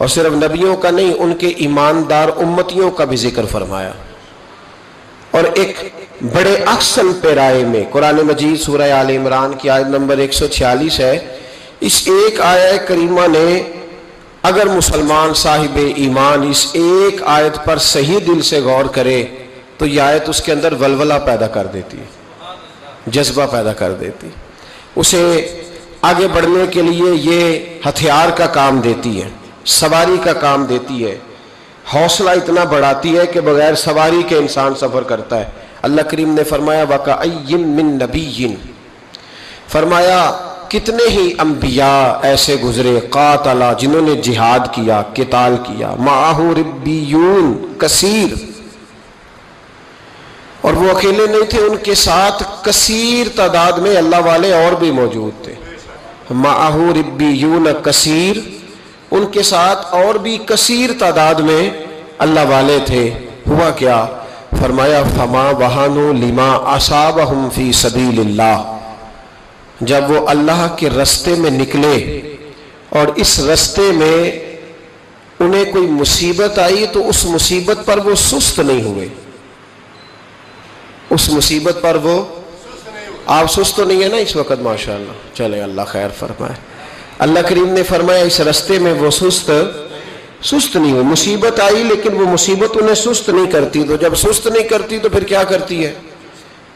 اور صرف نبیوں کا نہیں، ان کے ایماندار امتیوں کا بھی ذکر فرمایا۔ اور ایک بڑے احسن پیرائے میں قرآن مجید سورہ آل عمران کی آیت نمبر 146 ہے، اس ایک آیت کریمہ نے اگر مسلمان صاحب ایمان اس ایک آیت پر صحیح دل سے غور کرے تو یہ آیت اس کے اندر ولولہ پیدا کر دیتی ہے، جذبہ پیدا کر دیتی، اسے آگے بڑھنے کے لیے یہ ہتھیار کا کام دیتی ہے، سواری کا کام دیتی ہے، حوصلہ اتنا بڑھاتی ہے کہ بغیر سواری کے انسان سفر کرتا ہے۔ اللہ کریم نے فرمایا وَكَأَيٍّ مِّن نَبِيٍّ، فرمایا کتنے ہی انبیاء ایسے گزرے قاتلا جنہوں نے جہاد کیا، قتال کیا، مَعَهُ رِبِّيُّونَ کثیر، اور وہ اکیلے نہیں تھے، ان کے ساتھ کثیر تعداد میں اللہ والے اور بھی موجود تھے۔ مَعَهُ رِبِّيُّونَ کثیر، ان کے ساتھ اور بھی کثیر تعداد میں اللہ والے تھے۔ ہوا کیا؟ فرمایا فَمَا وَهَنُوا لِمَا أَصَابَهُمْ فِي سَبِيلِ اللَّهِ، جب وہ اللہ کے رستے میں نکلے اور اس رستے میں انہیں کوئی مصیبت آئی تو اس مصیبت پر وہ سست نہیں ہوئے، اس مصیبت پر وہ، آپ سست تو نہیں ہے نا اس وقت ماشاءاللہ، چلے اللہ خیر فرمائے۔ اللہ کریم نے فرمایا اس رستے میں وہ سست نہیں ہوئے، مصیبت آئی لیکن وہ مصیبت انہیں سست نہیں کرتی، تو جب سست نہیں کرتی تو پھر کیا کرتی ہے؟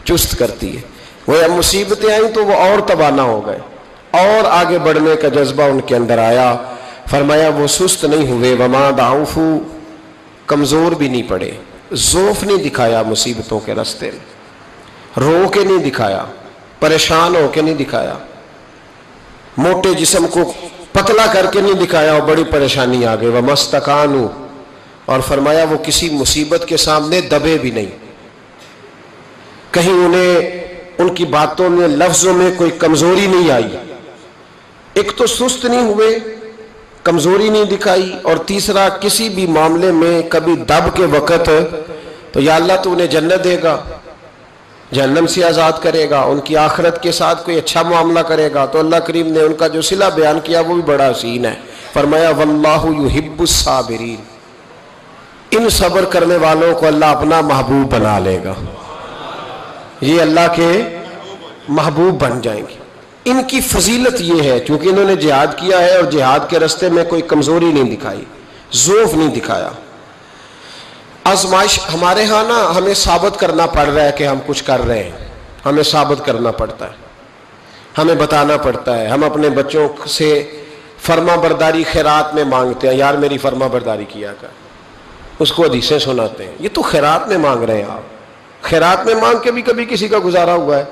چست کرتی ہے۔ وہ جب مصیبتیں آئیں تو وہ اور توانا ہو گئے، اور آگے بڑھنے کا جذبہ ان کے اندر آیا۔ فرمایا وہ سست نہیں ہوئے، وما ضعفوا، کمزور بھی نہیں پڑے، ضعف نہیں دکھایا مصیبتوں کے راستے میں، رو کے نہیں دکھایا، پریشان ہو کے نہیں دکھایا، موٹے جسم کو پتلا کر کے نہیں دکھایا اور بڑی پریشانی آ گئی۔ وما استکانوا، اور فرمایا وہ کسی مصیبت کے سامنے دبے بھی نہیں، کہیں انہیں ان کی باتوں میں لفظوں میں کوئی کمزوری نہیں آئی۔ ایک تو سست نہیں ہوئے، کمزوری نہیں دکھائی، اور تیسرا کسی بھی معاملے میں کبھی دب کے وقت تو یا اللہ تو انہیں جنت دے گا، جہنم سے آزاد کرے گا، ان کی آخرت کے ساتھ کوئی اچھا معاملہ کرے گا، تو اللہ کریم نے ان کا جو صلہ بیان کیا وہ بھی بڑا حسین ہے۔ فرمایا واللہ یحب الصابرین، ان صبر کرنے والوں کو اللہ اپنا محبوب بنا لے گا، یہ اللہ کے محبوب بن جائیں گے۔ ان کی فضیلت یہ ہے چونکہ انہوں نے جہاد کیا ہے اور جہاد کے راستے میں کوئی کمزوری نہیں دکھائی، ضعف نہیں دکھایا۔ آزمائش ہمارے ہاں نا ہمیں ثابت کرنا پڑ رہا ہے کہ ہم کچھ کر رہے ہیں، ہمیں ثابت کرنا پڑتا ہے، ہمیں بتانا پڑتا ہے۔ ہم اپنے بچوں سے فرما برداری خیرات میں مانگتے ہیں، یار میری فرما برداری کیا کر، اس کو حدیثیں سناتے ہیں، یہ تو خیرات میں مانگ رہے ہیں آپ، خیرات میں مانگ کے بھی کبھی کسی کا گزارا ہوا ہے؟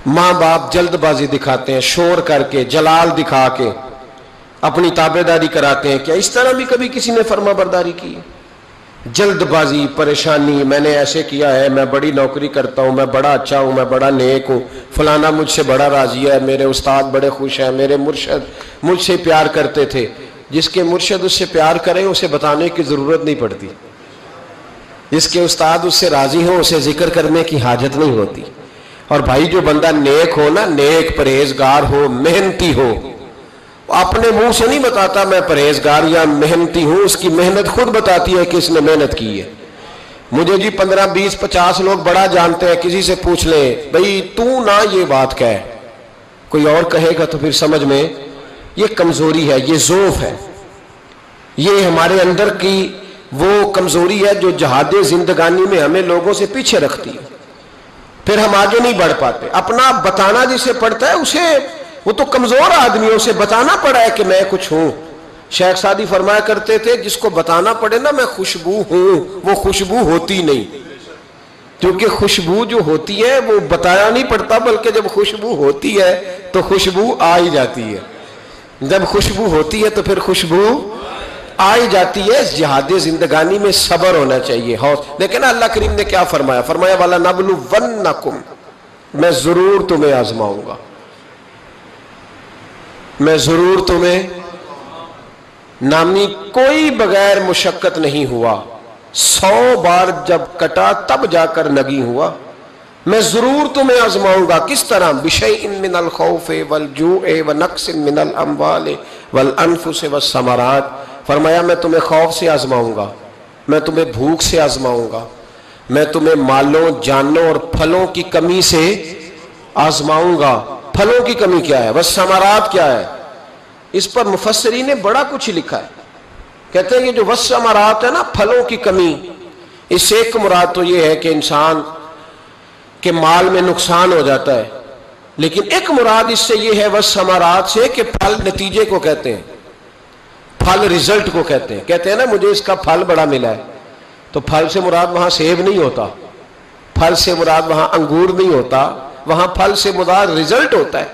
ماں باپ جلد بازی دکھاتے ہیں، شور کر کے، جلال دکھا کے اپنی تابع داری کراتے ہیں، کیا اس طرح بھی کبھی کسی نے فرما برداری کی؟ جلد بازی، پریشانی، میں نے ایسے کیا ہے، میں بڑی نوکری کرتا ہوں، میں بڑا اچھا ہوں، میں بڑا نیک ہوں، فلانا مجھ سے بڑا راضی ہے، میرے استاد بڑے خوش ہیں، میرے مرشد مجھ سے پیار کرتے تھے۔ جس کے مرشد اس سے پیار کریں اسے بتانے کی ضرورت نہیں پڑتی، جس کے استاد اس سے راضی ہوں اسے ذکر کرنے کی حاجت نہیں ہوتی۔ اور بھائی جو بندہ نیک ہو نا، نیک پرہیزگار ہو، محنتی ہو، اپنے منہ سے نہیں بتاتا میں پرہیزگار یا محنتی ہوں، اس کی محنت خود بتاتی ہے کہ اس نے محنت کی ہے۔ مجھے جی 15 20 50 لوگ بڑا جانتے ہیں، کسی سے پوچھ لیں بھئی تو نہ یہ بات کہے، کوئی اور کہے گا تو پھر سمجھ میں یہ کمزوری ہے، یہ ضعف ہے، یہ ہمارے اندر کی وہ کمزوری ہے جو جہاد زندگانی میں ہمیں لوگوں سے پیچھے رکھتی ہے، پھر ہم آگے نہیں بڑھ پاتے۔ اپنا بتانا جسے پڑتا ہے اسے، وہ تو کمزور آدمی ہے، اسے بتانا پڑا ہے کہ میں کچھ ہوں۔ شیخ سعدی فرمایا کرتے تھے جس کو بتانا پڑے نا میں خوشبو ہوں، وہ خوشبو ہوتی نہیں، کیونکہ خوشبو جو ہوتی ہے وہ بتایا نہیں پڑتا، بلکہ جب خوشبو ہوتی ہے تو خوشبو آ ہی جاتی ہے، جب خوشبو ہوتی ہے تو پھر خوشبو آ ہی جاتی ہے۔ جہاد زندگانی میں صبر ہونا چاہیے، لیکن اللہ کریم نے کیا فرمایا؟ فرمایا والا نبلونکم، میں ضرور تمہیں آزماؤں گا، میں ضرور تمہیں، نامی کوئی بغیر مشقت نہیں ہوا، 100 بار جب کٹا تب جا کر نگی ہوا، میں ضرور تمہیں آزماؤں گا. کس طرح؟ بشیء من الخوف والجوع ونقص من الاموال والانفس والثمرات. فرمایا میں تمہیں خوف سے آزماؤں گا، میں تمہیں بھوک سے آزماؤں گا، میں تمہیں مالوں جانوں اور پھلوں کی کمی سے آزماؤں گا. پھلوں کی کمی کیا ہے؟ والثمرات کیا ہے؟ اس پر مفسرین نے بڑا کچھ لکھا ہے. کہتے ہیں کہ جو والثمرات ہے نا، پھلوں کی کمی، اس سے ایک مراد تو یہ ہے کہ انسان کے مال میں نقصان ہو جاتا ہے، لیکن ایک مراد اس سے یہ ہے والثمرات سے کہ پھل نتیجے کو کہتے ہیں، پھل رزلٹ کو کہتے ہیں. کہتے ہیں نا مجھے اس کا پھل بڑا ملا ہے، تو پھل سے مراد وہاں سیب نہیں ہوتا، پھل سے مراد وہاں انگور نہیں ہوتا، وہاں پھل سے مراد رزلٹ ہوتا ہے.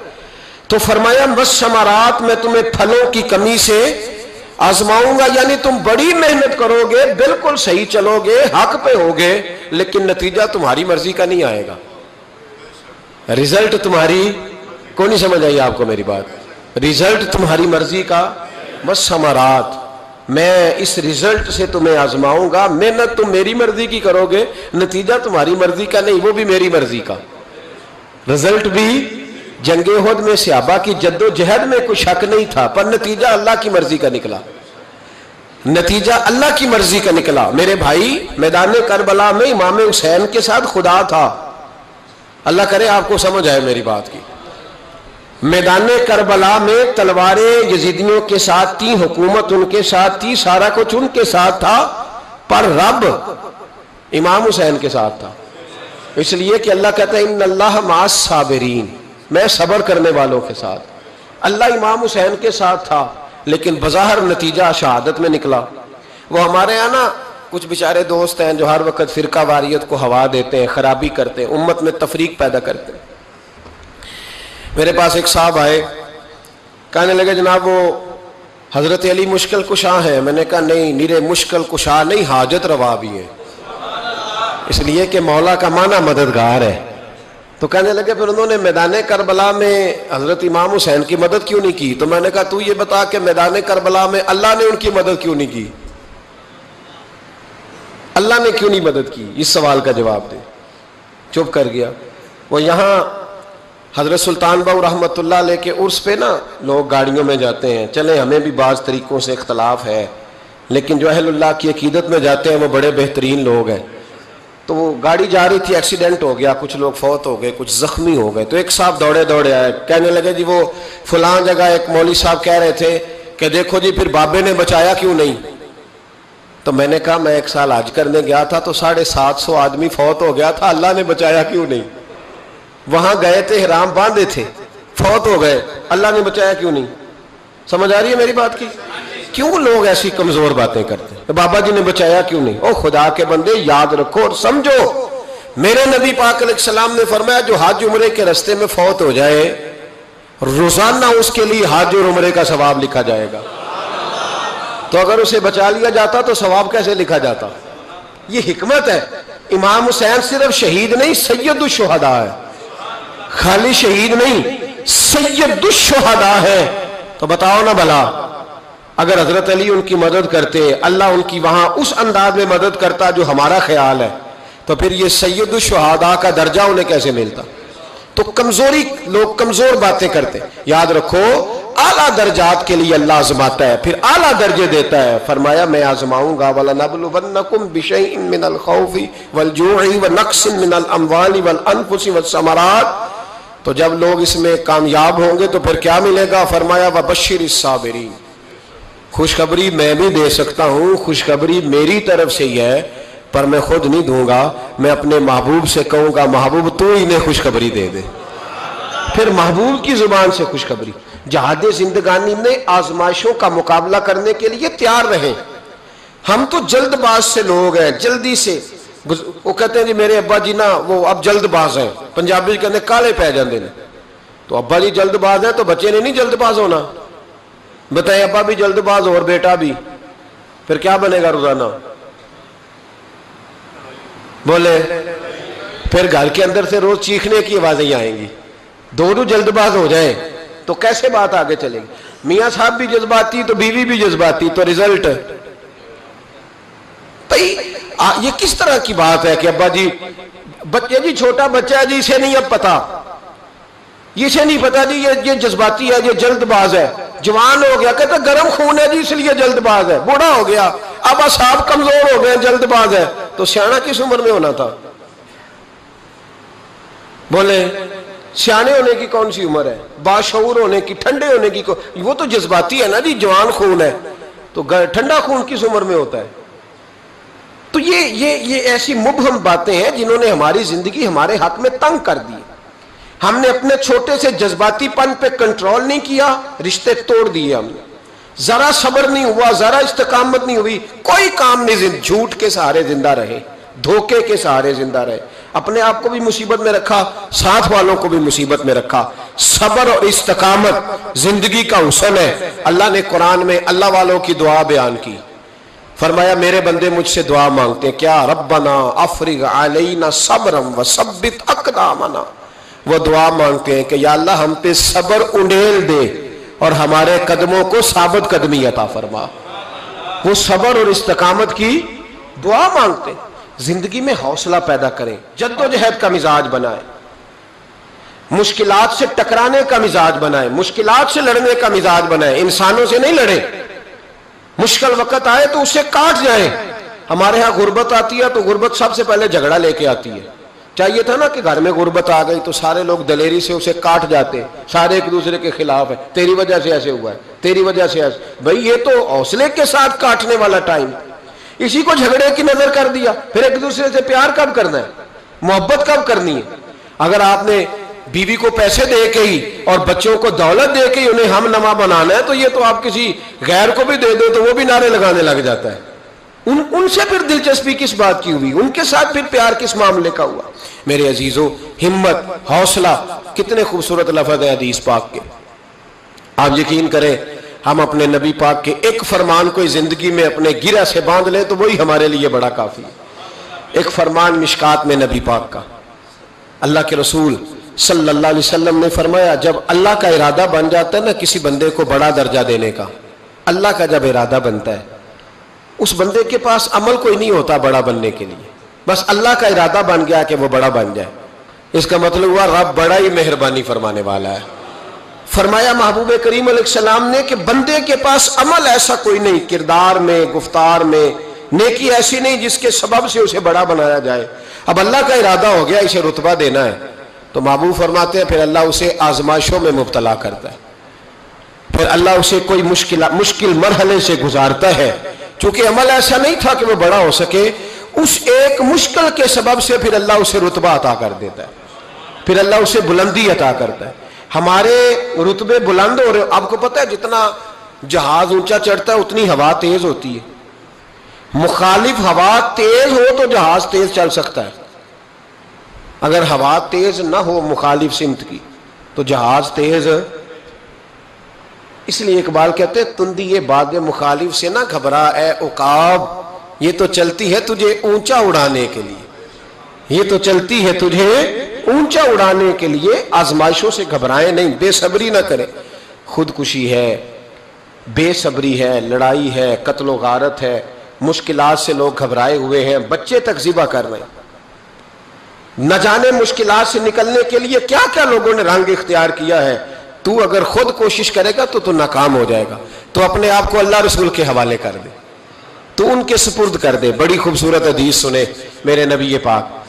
تو فرمایا والثمرات، میں تمہیں پھلوں کی کمی سے آزماؤں گا. یعنی تم بڑی محنت کرو گے، بالکل صحیح چلو گے، حق پہ ہوگے، لیکن نتیجہ تمہاری مرضی کا نہیں آئے گا. رزلٹ تمہاری کو نہیں سمجھ آئی آپ کو میری بات؟ رزلٹ تمہاری مرضی کا. والثمرات، میں اس رزلٹ سے تمہیں آزماؤں گا. محنت تم میری مرضی کی کرو گے، نتیجہ تمہاری مرضی کا نہیں، وہ بھی میری مرضی کا. رزلٹ بھی جنگ احد میں صحابہ کی جد و جہد میں کوئی شک نہیں تھا، پر نتیجہ اللہ کی مرضی کا نکلا، نتیجہ اللہ کی مرضی کا نکلا. میرے بھائی، میدان کربلا میں امام حسین کے ساتھ خدا تھا. اللہ کرے آپ کو سمجھ آئے میری بات کی. میدان کربلا میں تلواریں یزیدیوں کے ساتھ تھی، حکومت ان کے ساتھ تھی، سارا کچھ ان کے ساتھ تھا، پر رب امام حسین کے ساتھ تھا. اس لیے کہ اللہ کہتا ہے ان اللہ مع الصابرین، میں صبر کرنے والوں کے ساتھ. اللہ امام حسین کے ساتھ تھا، لیکن بظاہر نتیجہ شہادت میں نکلا. وہ ہمارے یہاں نا کچھ بیچارے دوست ہیں جو ہر وقت فرقہ واریت کو ہوا دیتے ہیں، خرابی کرتے ہیں، امت میں تفریق پیدا کرتے ہیں. میرے پاس ایک صاحب آئے، کہنے لگے جناب وہ حضرت علی مشکل کشا ہیں. میں نے کہا نہیں، نیرے مشکل کشا نہیں، حاجت روا بھی ہے، اس لیے کہ مولا کا معنی مددگار ہے. تو کہنے لگے پھر انہوں نے میدان کربلا میں حضرت امام حسین کی مدد کیوں نہیں کی؟ تو میں نے کہا تو یہ بتا کہ میدان کربلا میں اللہ نے ان کی مدد کیوں نہیں کی؟ اللہ نے کیوں نہیں مدد کی؟ اس سوال کا جواب دے. چپ کر گیا. وہ یہاں حضرت سلطان باؤ رحمۃ اللہ علیہ کے عرس پہ نا لوگ گاڑیوں میں جاتے ہیں. چلیں ہمیں بھی بعض طریقوں سے اختلاف ہے، لیکن جو اہل اللہ کی عقیدت میں جاتے ہیں وہ بڑے بہترین لوگ ہیں. تو وہ گاڑی جا رہی تھی، ایکسیڈنٹ ہو گیا، کچھ لوگ فوت ہو گئے، کچھ زخمی ہو گئے. تو ایک صاحب دوڑے دوڑے آئے، کہنے لگے جی وہ فلاں جگہ ایک مولوی صاحب کہہ رہے تھے کہ دیکھو جی پھر بابے نے بچایا کیوں نہیں؟ تو میں نے کہا میں ایک سال حج کرنے گیا تھا تو 750 آدمی فوت ہو گیا تھا، اللہ نے بچایا کیوں نہیں؟ وہاں گئے تھے، احرام باندھے تھے، فوت ہو گئے، اللہ نے بچایا کیوں نہیں؟ سمجھ آ رہی ہے میری بات کی؟ کیوں لوگ ایسی کمزور باتیں کرتے ہیں؟ بابا جی نے بچایا کیوں نہیں؟ او خدا کے بندے یاد رکھو اور سمجھو، میرے نبی پاک علیہ السلام نے فرمایا جو حج عمرے کے رستے میں فوت ہو جائے روزانہ اس کے لیے حج اور عمرے کا ثواب لکھا جائے گا. تو اگر اسے بچا لیا جاتا تو ثواب کیسے لکھا جاتا؟ یہ حکمت ہے. امام حسین صرف شہید نہیں، سید الشہداء ہے. خالی شہید نہیں، سید الشہداء ہے. تو بتاؤ نا بھلا، اگر حضرت علی ان کی مدد کرتے، اللہ ان کی وہاں اس انداز میں مدد کرتا جو ہمارا خیال ہے، تو پھر یہ سید الشہداء کا درجہ انہیں کیسے ملتا؟ تو کمزوری، لوگ کمزور باتیں کرتے. یاد رکھو اعلیٰ درجات کے لیے اللہ آزماتا ہے، پھر اعلیٰ درجے دیتا ہے. فرمایا میں آزماؤں گا وَلَنَبْلُوَنَّكُمْ بِشَيْءٍ مِّنَ الْخَوْفِ وَالْجُوعِ وَنَقْصٍ مِّنَ الْأَمْوَالِ وَالْأَنفُسِ وَالثَّمَرَاتِ. تو جب لوگ اس میں کامیاب ہوں گے تو پھر کیا ملے گا؟ فرمایا وَبَشِّرِ الصَّابِرِينَ، خوشخبری میں بھی دے سکتا ہوں، خوشخبری میری طرف سے ہی ہے، پر میں خود نہیں دوں گا، میں اپنے محبوب سے کہوں گا محبوب تو انہیں خوشخبری دے دے. پھر محبوب کی زبان سے خوشخبری. جہاد زندگانی میں آزمائشوں کا مقابلہ کرنے کے لیے تیار رہیں. ہم تو جلد باز سے لوگ ہیں، جلدی سے. وہ کہتے ہیں جی میرے ابا جی نا وہ اب جلد باز ہیں، پنجابی کہتے ہیں کالے پہ جاندے نے. تو ابا جی جلد باز ہیں تو بچے نے نہیں جلد باز ہونا. بتائیں ابا بھی جلد باز اور بیٹا بھی، پھر کیا بنے گا روزانہ؟ بولے پھر گھر کے اندر سے روز چیخنے کی آوازیں آئیں گی. دونوں جلد باز ہو جائیں تو کیسے بات آگے چلے گی؟ میاں صاحب بھی جذباتی تو بیوی بھی جذباتی، تو رزلٹ یہ کس طرح کی بات ہے کہ ابا جی بچے جی چھوٹا بچہ ہے جی، اسے نہیں اب پتا، اسے نہیں پتا جی یہ جذباتی ہے، یہ جلد باز ہے، جوان ہو گیا کہتا گرم خون ہے جی اس لیے جلد باز ہے، بوڑھا ہو گیا اب اعصاب کمزور ہو گئے جلد باز ہے، تو سیاںا کس عمر میں ہونا تھا؟ بولے سیانے ہونے کی کون سی عمر ہے؟ باشعور ہونے کی، ٹھنڈے ہونے کی وہ تو جذباتی ہے نا جی، جوان خون ہے، تو ٹھنڈا خون کس عمر میں ہوتا ہے؟ تو یہ ایسی مبہم باتیں ہیں جنہوں نے ہماری زندگی ہمارے حق میں تنگ کر دی۔ ہم نے اپنے چھوٹے سے جذباتی پن پہ کنٹرول نہیں کیا، رشتے توڑ دیے ہم نے، ذرا صبر نہیں ہوا، ذرا استقامت نہیں ہوئی، کوئی کام نہیں، جھوٹ کے سہارے زندہ رہے، دھوکے کے سہارے زندہ رہے، اپنے آپ کو بھی مصیبت میں رکھا، ساتھ والوں کو بھی مصیبت میں رکھا۔ صبر اور استقامت زندگی کا حسن ہے۔ اللہ نے قرآن میں اللہ والوں کی دعا بیان کی، فرمایا میرے بندے مجھ سے دعا مانگتے ہیں، کیا ربنا افرغ علینا صبرا وثبت اقدامنا، وہ دعا مانگتے ہیں کہ یا اللہ ہم پہ صبر انڈیل دے اور ہمارے قدموں کو ثابت قدمی عطا فرما۔ وہ صبر اور استقامت کی دعا مانگتے ہیں۔ زندگی میں حوصلہ پیدا کریں، جد و جہد کا مزاج بنائیں، مشکلات سے ٹکرانے کا مزاج بنائیں، مشکلات سے لڑنے کا مزاج بنائیں، انسانوں سے نہیں لڑیں، مشکل وقت آئے تو اسے کاٹ جائیں۔ ہمارے ہاں غربت آتی ہے تو غربت سب سے پہلے جھگڑا لے کے آتی ہے۔ چاہیے تھا نا کہ گھر میں غربت آ گئی تو سارے لوگ دلیری سے اسے کاٹ جاتے، سارے ایک دوسرے کے خلاف ہے، تیری وجہ سے ایسے ہوا ہے، تیری وجہ سے ایسے، بھئی یہ تو حوصلے کے ساتھ کاٹنے والا ٹائم، اسی کو جھگڑے کی نظر کر دیا۔ پھر ایک دوسرے سے پیار کب کرنا ہے، محبت کب کرنی ہے؟ اگر آپ نے بیوی کو پیسے دے کے ہی اور بچوں کو دولت دے کے ہی انہیں ہم نما بنانا ہے تو یہ تو آپ کسی غیر کو بھی دے دو تو وہ بھی نعرے لگانے لگ جاتا ہے۔ ان سے پھر دلچسپی کس بات کی ہوئی، ان کے ساتھ پھر پیار کس معاملے کا ہوا؟ میرے عزیزوں، ہمت، حوصلہ، کتنے خوبصورت لفظ ہیں حدیث پاک کے۔ آپ یقین کریں ہم اپنے نبی پاک کے ایک فرمان کو زندگی میں اپنے گرہ سے باندھ لیں تو وہی ہمارے لیے بڑا کافی ہے۔ ایک فرمان مشکات میں نبی پاک کا، اللہ کے رسول صلی اللہ علیہ وسلم نے فرمایا جب اللہ کا ارادہ بن جاتا ہے نا کسی بندے کو بڑا درجہ دینے کا، اللہ کا جب ارادہ بنتا ہے اس بندے کے پاس عمل کوئی نہیں ہوتا بڑا بننے کے لیے، بس اللہ کا ارادہ بن گیا کہ وہ بڑا بن جائے۔ اس کا مطلب ہوا رب بڑا ہی مہربانی فرمانے والا ہے۔ فرمایا محبوب کریم علیہ السلام نے کہ بندے کے پاس عمل ایسا کوئی نہیں، کردار میں، گفتار میں نیکی ایسی نہیں جس کے سبب سے اسے بڑا بنایا جائے۔ اب اللہ کا ارادہ ہو گیا اسے رتبہ دینا ہے تو محبوب فرماتے ہیں پھر اللہ اسے آزمائشوں میں مبتلا کرتا ہے، پھر اللہ اسے کوئی مشکل مرحلے سے گزارتا ہے، چونکہ عمل ایسا نہیں تھا کہ وہ بڑا ہو سکے، اس ایک مشکل کے سبب سے پھر اللہ اسے رتبہ عطا کر دیتا ہے، پھر اللہ اسے بلندی عطا کرتا ہے۔ ہمارے رتبے بلند ہو رہے، آپ کو پتہ ہے جتنا جہاز اونچا چڑھتا ہے اتنی ہوا تیز ہوتی ہے، مخالف ہوا تیز ہو تو جہاز تیز چل سکتا ہے، اگر ہوا تیز نہ ہو مخالف سمت کی تو جہاز تیز، اس لیے اقبال کہتے ہیں تندی یہ باد مخالف سے نہ گھبرا اے عقاب، یہ تو چلتی ہے تجھے اونچا اڑانے کے لیے، یہ تو چلتی ہے تجھے اونچا اڑانے کے لیے، آزمائشوں سے گھبرائیں نہیں، بے صبری نہ کریں، خودکشی ہے، بے صبری ہے، لڑائی ہے، قتل و غارت ہے، مشکلات سے لوگ گھبرائے ہوئے ہیں، بچے تک ذبح کر رہے ہیں، نہ جانے مشکلات سے نکلنے کے لیے کیا کیا لوگوں نے رنگ اختیار کیا ہے۔ تو اگر خود کوشش کرے گا تو ناکام ہو جائے گا، تو اپنے آپ کو اللہ رسول کے حوالے کر دے، تو ان کے سپرد کر دے۔ بڑی خوبصورت حدیث سنے میرے نبی پاک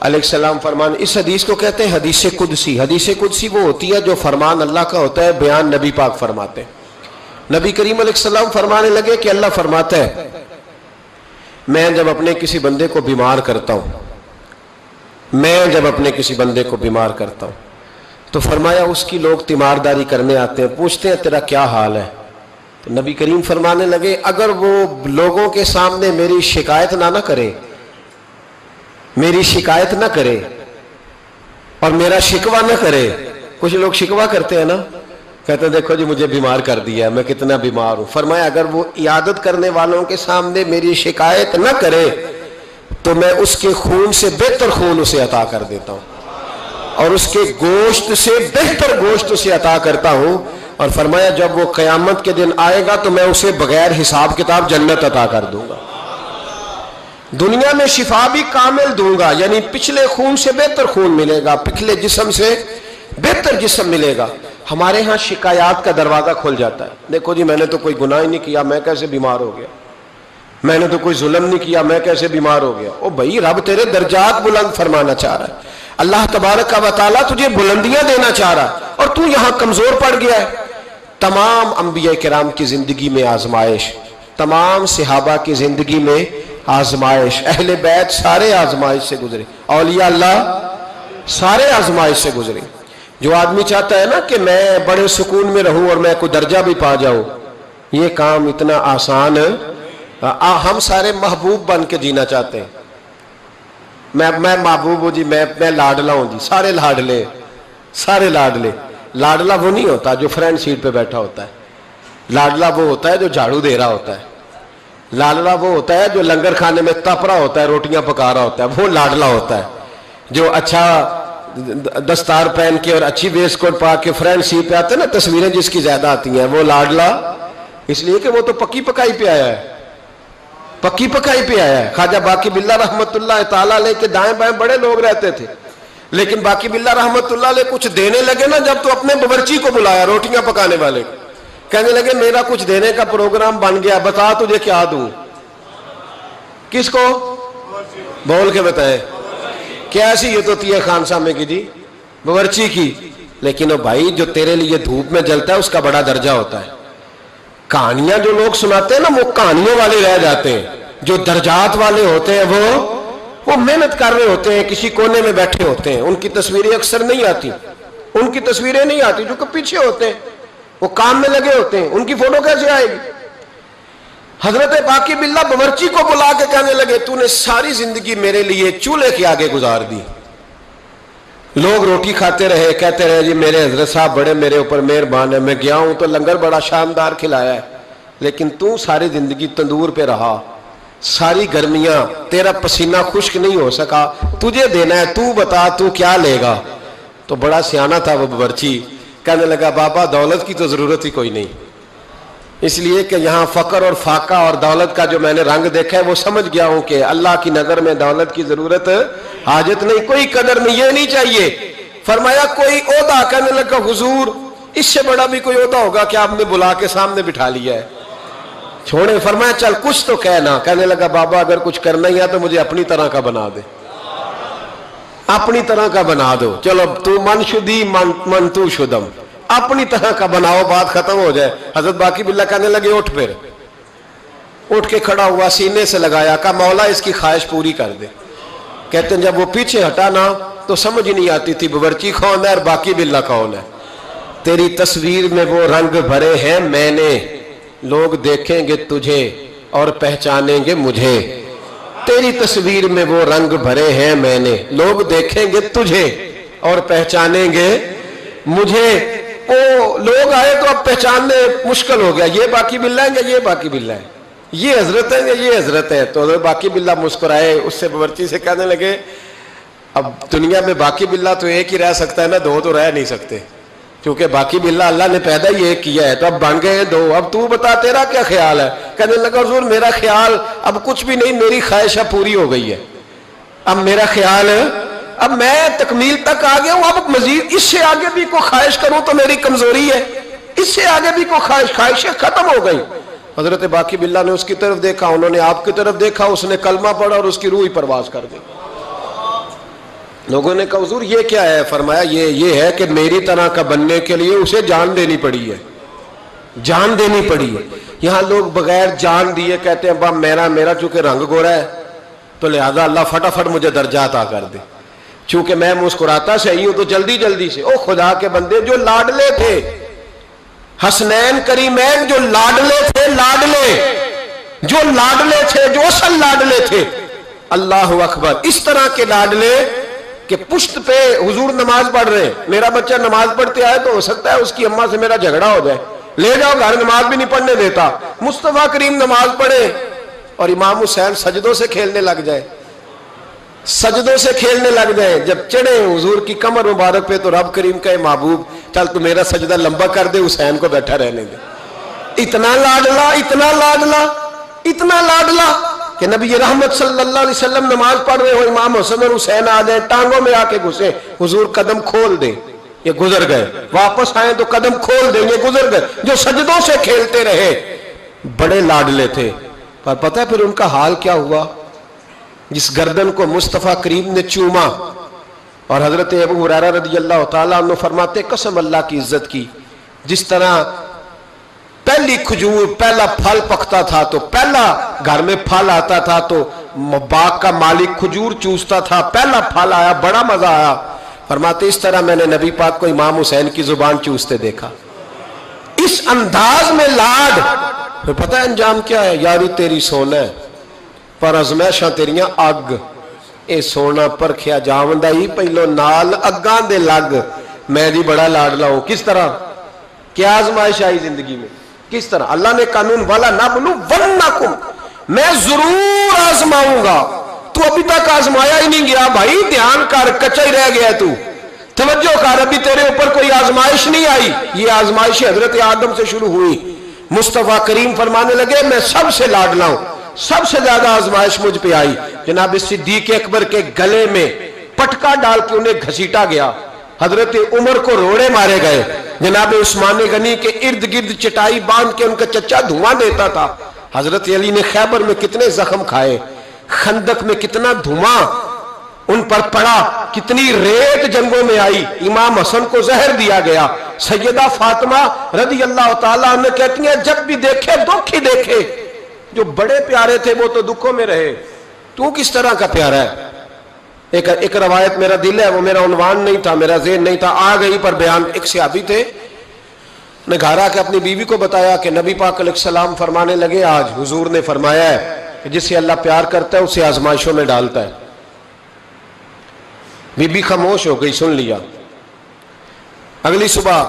علیہ السلام فرمان، اس حدیث کو کہتے ہیں حدیث قدسی۔ حدیث قدسی وہ ہوتی ہے جو فرمان اللہ کا ہوتا ہے، بیان نبی پاک فرماتے ہیں۔ نبی کریم علیہ السلام فرمانے لگے کہ اللہ فرماتا ہے میں جب اپنے کسی بندے کو بیمار کرتا ہوں، میں جب اپنے کسی بندے کو بیمار کرتا ہوں تو فرمایا اس کی لوگ تیمارداری کرنے آتے ہیں، پوچھتے ہیں تیرا کیا حال ہے، تو نبی کریم فرمانے لگے اگر وہ لوگوں کے سامنے میری شکایت نہ کرے، میری شکایت نہ کرے اور میرا شکوہ نہ کرے، کچھ لوگ شکوہ کرتے ہیں نا، کہتے ہیں دیکھو جی مجھے بیمار کر دیا، میں کتنا بیمار ہوں، فرمایا اگر وہ عیادت کرنے والوں کے سامنے میری شکایت نہ کرے تو میں اس کے خون سے بہتر خون اسے عطا کر دیتا ہوں اور اس کے گوشت سے بہتر گوشت اسے عطا کرتا ہوں، اور فرمایا جب وہ قیامت کے دن آئے گا تو میں اسے بغیر حساب کتاب جنت عطا کر دوں گا۔ دنیا میں شفا بھی کامل دوں گا، یعنی پچھلے خون سے بہتر خون ملے گا، پچھلے جسم سے بہتر جسم ملے گا۔ ہمارے ہاں شکایات کا دروازہ کھل جاتا ہے، دیکھو جی میں نے تو کوئی گناہ ہی نہیں کیا، میں کیسے بیمار ہو گیا، میں نے تو کوئی ظلم نہیں کیا، میں کیسے بیمار ہو گیا۔ او بھائی رب تیرے درجات بلند فرمانا چاہ رہا ہے، اللہ تبارک و تعالیٰ تجھے بلندیاں دینا چاہ رہا ہے، اور تو یہاں کمزور پڑ گیا ہے۔ تمام انبیاء کرام کی زندگی میں آزمائش، تمام صحابہ کی زندگی میں آزمائش، اہل بیت سارے آزمائش سے گزرے، اولیاء اللہ سارے آزمائش سے گزرے۔ جو آدمی چاہتا ہے نا کہ میں بڑے سکون میں رہوں اور میں کوئی درجہ بھی پا جاؤں، یہ کام اتنا آسان ہے۔ ہم سارے محبوب بن کے جینا چاہتے ہیں، میں محبوب ہوں جی، میں لاڈلا ہوں جی، سارے لاڈلے، سارے لاڈلے۔ لاڈلا وہ نہیں ہوتا جو فرنٹ سیٹ پہ بیٹھا ہوتا ہے، لاڈلا وہ ہوتا ہے جو جھاڑو دے رہا ہوتا ہے، لاڈلا وہ ہوتا ہے جو لنگر کھانے میں تپ رہا ہوتا ہے، روٹیاں پکا رہا ہوتا ہے، وہ لاڈلا ہوتا ہے۔ جو اچھا دستار پہن کے اور اچھی ویسٹ کوٹ پا کے فرنٹ سیٹ پہ آتے ہیں نا، تصویریں جس کی زیادہ آتی ہیں، وہ لاڈلا اس لیے کہ وہ تو پکی پکائی پہ آیا ہے، پکی پکائی پہ آیا ہے۔ خواجہ باقی باللہ رحمت اللہ تعالیٰ علیہ کے دائیں بائیں بڑے لوگ رہتے تھے، لیکن باقی باللہ رحمت اللہ علیہ کچھ دینے لگے نا، جب تو اپنے باورچی کو بلایا، روٹیاں پکانے والے، کہنے لگے میرا کچھ دینے کا پروگرام بن گیا، بتا تجھے کیا دوں۔ کس کو؟ بول کے بتائے کیسی یہ تو تیہ خان سامنے کی جی، باورچی کی۔ لیکن وہ بھائی جو تیرے لیے دھوپ میں جلتا ہے اس کا بڑا درجہ ہوتا ہے۔ کہانیاں جو لوگ سناتے ہیں نا وہ کہانیوں والے رہ جاتے ہیں، جو درجات والے ہوتے ہیں وہ محنت کر رہے ہوتے ہیں، کسی کونے میں بیٹھے ہوتے ہیں، ان کی تصویریں اکثر نہیں آتی، ان کی تصویریں نہیں آتی، جو کہ پیچھے ہوتے ہیں، وہ کام میں لگے ہوتے ہیں، ان کی فوٹو کیسے آئے گی؟ حضرت باقی باللہ باورچی کو بلا کے کہنے لگے تو نے ساری زندگی میرے لیے چولہے کے آگے گزار دی۔ لوگ روٹی کھاتے رہے، کہتے رہے جی میرے حضرت صاحب بڑے میرے اوپر مہربان ہے، میں گیا ہوں تو لنگر بڑا شاندار کھلایا ہے، لیکن تو ساری زندگی تندور پہ رہا، ساری گرمیاں تیرا پسینہ خشک نہیں ہو سکا، تجھے دینا ہے، تو بتا تو کیا لے گا؟ تو بڑا سیانہ تھا وہ باورچی، کہنے لگا بابا دولت کی تو ضرورت ہی کوئی نہیں، اس لیے کہ یہاں فقر اور فاقہ اور دولت کا جو میں نے رنگ دیکھا ہے وہ سمجھ گیا ہوں کہ اللہ کی نظر میں دولت کی ضرورت حاجت نہیں، کوئی قدر نہیں، یہ نہیں چاہیے۔ فرمایا کوئی عہدہ، کہنے لگا حضور اس سے بڑا بھی کوئی عہدہ ہوگا کہ آپ نے بلا کے سامنے بٹھا لیا ہے، چھوڑے۔ فرمایا چل کچھ تو کہنا، کہنے لگا بابا اگر کچھ کرنا ہی ہے تو مجھے اپنی طرح کا بنا دے، اپنی طرح کا بنا دو، چلو تو من شدی من تو شدم، اپنی طرح کا بناؤ، بات ختم ہو جائے۔ حضرت باقی باللہ کہنے لگے اٹھ، پھر اٹھ کے کھڑا ہوا، سینے سے لگایا، کہا مولا اس کی خواہش پوری کر دے۔ کہتے ہیں جب وہ پیچھے ہٹا نا تو سمجھ نہیں آتی تھی باورچی کون ہے اور باقی باللہ کون ہے۔ تیری تصویر میں وہ رنگ بھرے ہیں میں نے، لوگ دیکھیں گے تجھے اور پہچانیں گے مجھے۔ تیری تصویر میں وہ رنگ بھرے ہیں میں نے، لوگ دیکھیں گے تجھے اور پہچانیں گے مجھے۔ وہ لوگ آئے تو اب پہچاننے مشکل ہو گیا، یہ باقی باللہ ہے یا یہ باقی باللہ ہے، یہ حضرت ہے یا یہ حضرت ہے۔ تو حضرت باقی باللہ مسکرائے، اس سے باورچی سے کہنے لگے اب دنیا میں باقی باللہ تو ایک ہی رہ سکتا ہے نا، دو تو رہ نہیں سکتے، کیونکہ باقی باللہ اللہ نے پیدا ہی ایک کیا ہے، تو اب بن گئے ہیں دو، اب تو بتا تیرا کیا خیال ہے؟ کہنے لگا حضور میرا خیال اب کچھ بھی نہیں، میری خواہشہ پوری ہو گئی ہے، اب میرا خیال اب میں تکمیل تک آ گیا ہوں، اب مزید اس سے آگے بھی کوئی خواہش کروں تو میری کمزوری ہے، اس سے آگے بھی کوئی خواہشیں ختم ہو گئی۔ حضرت باقی باللہ نے اس کی طرف دیکھا، انہوں نے آپ کی طرف دیکھا، اس نے کلمہ پڑھا اور اس کی روح ہی پرواز کر گئی۔ لوگوں نے کہا حضور یہ کیا ہے؟ فرمایا یہ ہے کہ میری طرح کا بننے کے لیے اسے جان دینی پڑی ہے، جان دینی پڑی ہے۔ یہاں لوگ بغیر جان دیے کہتے ہیں باپ میرا چونکہ رنگ گورا ہے تو لہذا اللہ فٹافٹ مجھے درجہ عطا کر دے، چونکہ میں مسکراتا صحیح ہوں تو جلدی جلدی سے۔ او خدا کے بندے، جو لاڈلے تھے حسنین کریمین، جو لاڈلے تھے، جو لاڈلے تھے، جو اصل لاڈلے تھے، اللہ اکبر، اس طرح کے لاڈلے کہ پشت پہ حضور نماز پڑھ رہے ہیں، میرا بچہ نماز پڑھتے آئے تو ہو سکتا ہے اس کی اماں سے میرا جھگڑا ہو جائے، لے جاؤ گھر، نماز بھی نہیں پڑھنے دیتا۔ مصطفیٰ کریم نماز پڑھے اور امام حسین سجدوں سے کھیلنے لگ جائے، سجدوں سے کھیلنے لگ جائیں، جب چڑھے حضور کی کمر مبارک پہ تو رب کریم کہے محبوب چل تو میرا سجدہ لمبا کر دے، حسین کو بیٹھا رہنے دے۔ اتنا لاڈلا، اتنا لاڈلا، اتنا لاڈلا کہ نبی رحمت صلی اللہ علیہ وسلم نماز پڑھ رہے ہو، امام حسن اور حسین آ جائیں، ٹانگوں میں آ کے گھسیں، حضور قدم کھول دیں، یہ گزر گئے، واپس آئیں تو قدم کھول دیں، یہ گزر گئے۔ جو سجدوں سے کھیلتے رہے، بڑے لاڈلے تھے، پر پتہ ہے پھر ان کا حال کیا ہوا؟ جس گردن کو مصطفیٰ کریم نے چوما، اور حضرت ابو ہریرہ رضی اللہ تعالیٰ عنہ فرماتے قسم اللہ کی عزت کی، جس طرح پہلی کھجور پہلا پھل پکتا تھا تو پہلا گھر میں پھل آتا تھا تو باغ کا مالک کھجور چوستا تھا، پہلا پھل آیا، بڑا مزہ آیا، فرماتے اس طرح میں نے نبی پاک کو امام حسین کی زبان چوستے دیکھا، اس انداز میں لاڈ۔ پھر پتہ ہے انجام کیا ہے؟ یاری تیری سونا ہے پر ازمائشاں تیریاں اگ، اے سونا پرکھیا جاوندا ہی پہلو نال اگاں دے لگ، میں دی بڑا لاڈلا ہوں۔ کس طرح؟ کیا آزمائش آئی زندگی میں؟ کس طرح؟ اللہ نے قانون والا نبلونکم، میں ضرور آزماؤں گا، تو ابھی تک آزمایا ہی نہیں گیا بھائی، دھیان کر، کچا ہی رہ گیا تو، توجہ کر، ابھی تیرے اوپر کوئی آزمائش نہیں آئی۔ یہ آزمائش حضرت آدم سے شروع ہوئی، مصطفیٰ کریم فرمانے لگے میں سب سے لاڈلا ہوں، سب سے زیادہ آزمائش مجھ پہ آئی۔ جناب صدیق اکبر کے گلے میں پٹکا ڈال کے انہیں گھسیٹا گیا، حضرت عمر کو روڑے مارے گئے، جناب عثمان غنی کے ارد گرد چٹائی باندھ کے ان کا چچا دھواں دیتا تھا، حضرت علی نے خیبر میں کتنے زخم کھائے، خندق میں کتنا دھواں ان پر پڑا، کتنی ریت جنگوں میں آئی، امام حسن کو زہر دیا گیا۔ سیدہ فاطمہ رضی اللہ تعالیٰ عنہ کہتی ہیں جب بھی دیکھے دکھ ہی دیکھے، جو بڑے پیارے تھے وہ تو دکھوں میں رہے، تو کس طرح کا پیارا ہے؟ ایک روایت میرا دل ہے، وہ میرا عنوان نہیں تھا، میرا ذہن نہیں تھا، آ گئی پر بیان۔ ایک صحابی تھے، نے گھر آ کے اپنی بیوی کو بتایا کہ نبی پاک علیہ السلام فرمانے لگے آج حضور نے فرمایا ہے کہ جس سے اللہ پیار کرتا ہے اسے آزمائشوں میں ڈالتا ہے۔ بی بی خاموش ہو گئی، سن لیا۔ اگلی صبح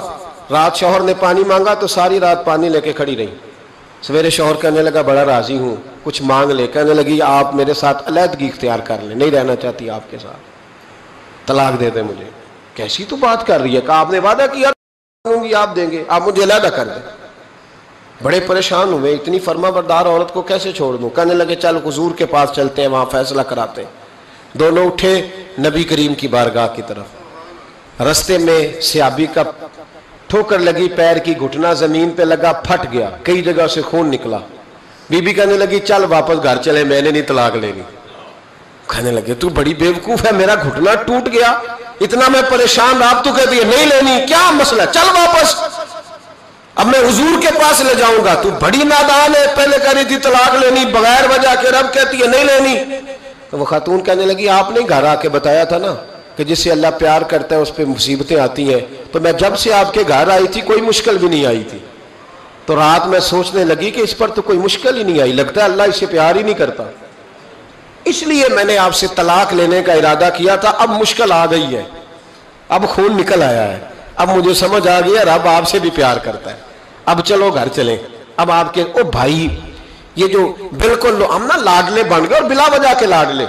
رات شوہر نے پانی مانگا تو ساری رات پانی لے کے کھڑی رہی۔ سویرے شوہر کہنے لگا بڑا راضی ہوں، کچھ مانگ لے، کہنے لگی آپ میرے ساتھ علیحدگی اختیار کر لیں، نہیں رہنا چاہتی آپ کے ساتھ، طلاق دے دیں مجھے۔ کیسی تو بات کر رہی ہے؟ کہا آپ نے وعدہ کیا آپ دیں گے، آپ مجھے علیحدہ کر دیں۔ بڑے پریشان ہوئے، اتنی فرما بردار عورت کو کیسے چھوڑ دوں؟ کہنے لگے چل حضور کے پاس چلتے ہیں، وہاں فیصلہ کراتے ہیں۔ دونوں اٹھے نبی کریم کی بارگاہ کی طرف، رستے میں صحابی کا ٹھوکر لگی، پیر کی گھٹنا زمین پہ لگا، پھٹ گیا، کئی جگہ سے خون نکلا۔ بی بی کہنے لگی چل واپس گھر چلے، میں نے نہیں طلاق لینی۔ کہنے لگے تو بڑی بیوقوف ہے، میرا گھٹنا ٹوٹ گیا، اتنا میں پریشان، آپ تو کہتی ہے نہیں لینی، کیا مسئلہ، چل واپس، اب میں حضور کے پاس لے جاؤں گا۔ تو بڑی نادان ہے، پہلے کہہ رہی تھی طلاق لینی بغیر وجہ کے، رب کہتی ہے نہیں لینی۔ تو وہ خاتون کہنے لگی آپ نے گھر آ کے بتایا تھا نا کہ جس سے اللہ پیار کرتا ہے اس پہ مصیبتیں آتی ہیں، تو میں جب سے آپ کے گھر آئی تھی کوئی مشکل بھی نہیں آئی تھی، تو رات میں سوچنے لگی کہ اس پر تو کوئی مشکل ہی نہیں آئی، لگتا ہے اللہ اس سے پیار ہی نہیں کرتا، اس لیے میں نے آپ سے طلاق لینے کا ارادہ کیا تھا۔ اب مشکل آ گئی ہے، اب خون نکل آیا ہے، اب مجھے سمجھ آ گیا رب آپ سے بھی پیار کرتا ہے، اب چلو گھر چلیں۔ اب آپ کے او بھائی، یہ جو بالکل ہم نا لاڈلے بن گئے، اور بلا وجہ کے لاڈلے،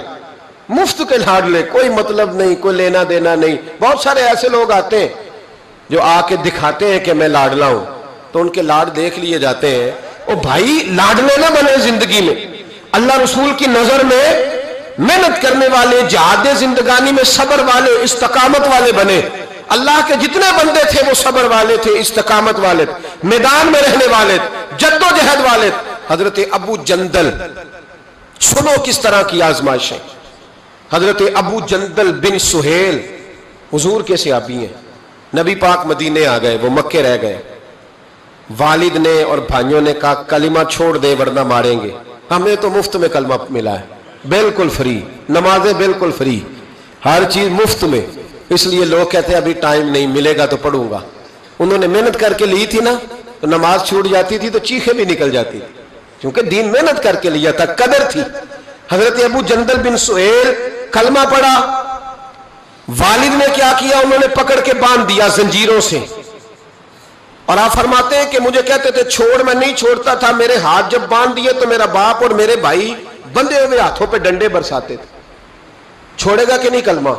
مفت کے لاڈلے، کوئی مطلب نہیں، کوئی لینا دینا نہیں۔ بہت سارے ایسے لوگ آتے ہیں جو آ کے دکھاتے ہیں کہ میں لاڈلا ہوں، تو ان کے لاڈ دیکھ لیے جاتے ہیں۔ او بھائی لاڈلے نہ بنے زندگی میں، اللہ رسول کی نظر میں محنت کرنے والے، جہاد زندگانی میں صبر والے، استقامت والے بنے۔ اللہ کے جتنے بندے تھے وہ صبر والے تھے، استقامت والے، میدان میں رہنے والے، جد و جہد والے۔ حضرت ابو جندل، سنو کس طرح کی آزمائشیں۔ حضرت ابو جندل بن سہیل حضور کے صحابی ہیں، نبی پاک مدینے آ گئے، وہ مکے رہ گئے، والد نے اور بھائیوں نے کہا کلمہ چھوڑ دے ورنہ ماریں گے۔ ہمیں تو مفت میں کلمہ ملا ہے، بالکل فری، نمازیں بالکل فری، ہر چیز مفت میں، اس لیے لوگ کہتے ہیں ابھی ٹائم نہیں ملے گا تو پڑھوں گا۔ انہوں نے محنت کر کے لی تھی نا، تو نماز چھوٹ جاتی تھی تو چیخیں بھی نکل جاتی تھی، کیونکہ دین محنت کر کے لیا تھا، قدر تھی۔ حضرت ابو جندل بن سہیل کلمہ پڑھا، والد نے کیا کیا، انہوں نے پکڑ کے باندھ دیا زنجیروں سے، اور آپ فرماتے ہیں کہ مجھے کہتے تھے چھوڑ، میں نہیں چھوڑتا تھا، میرے ہاتھ جب باندھ دیے تو میرا باپ اور میرے بھائی بندے ہوئے ہاتھوں پہ ڈنڈے برساتے تھے، چھوڑے گا کہ نہیں کلمہ؟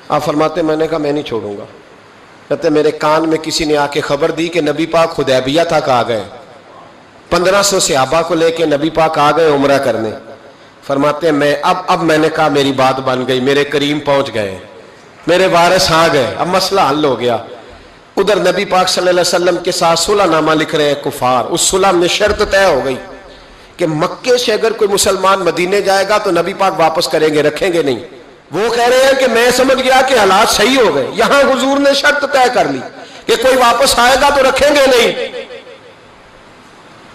آپ فرماتے میں نے کہا میں نہیں چھوڑوں گا۔ کہتے میرے کان میں کسی نے آ کے خبر دی کہ نبی پاک حدیبیہ تک آ گئے، 1500 صحابہ کو لے کے نبی پاک آ گئے عمرہ کرنے، فرماتے ہیں میں اب میں نے کہا میری بات بن گئی, میرے کریم پہنچ گئے, میرے وارث آ گئے, اب مسئلہ حل ہو گیا. ادھر نبی پاک صلی اللہ علیہ وسلم کے ساتھ صلح نامہ لکھ رہے ہیں کفار. اس صلح میں شرط طے ہو گئی کہ مکے سے اگر کوئی مسلمان مدینے جائے گا تو نبی پاک واپس کریں گے, رکھیں گے نہیں. وہ کہہ رہے ہیں کہ میں سمجھ گیا کہ حالات صحیح ہو گئے. یہاں حضور نے شرط طے کر لی کہ کوئی واپس آئے گا تو رکھیں گے نہیں.